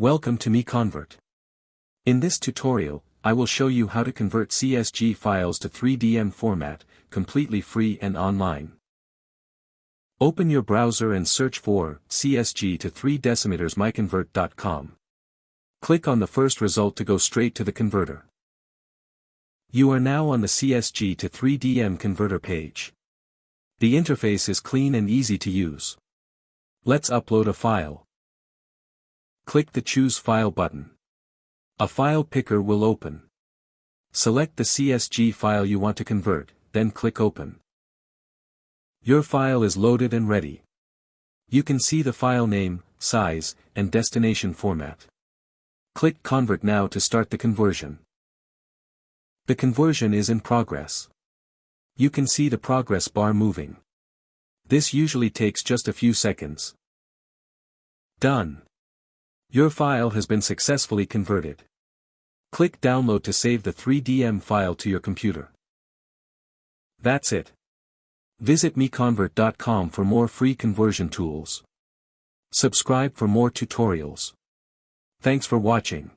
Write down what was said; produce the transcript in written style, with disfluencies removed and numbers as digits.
Welcome to MiConvert. In this tutorial, I will show you how to convert CSG files to 3DM format, completely free and online. Open your browser and search for CSG to 3 decimeters MiConvert.com. Click on the first result to go straight to the converter. You are now on the CSG to 3DM converter page. The interface is clean and easy to use. Let's upload a file. Click the Choose File button. A file picker will open. Select the CSG file you want to convert, then click Open. Your file is loaded and ready. You can see the file name, size, and destination format. Click Convert now to start the conversion. The conversion is in progress. You can see the progress bar moving. This usually takes just a few seconds. Done. Your file has been successfully converted. Click Download to save the 3DM file to your computer. That's it. Visit MiConvert.com for more free conversion tools. Subscribe for more tutorials. Thanks for watching.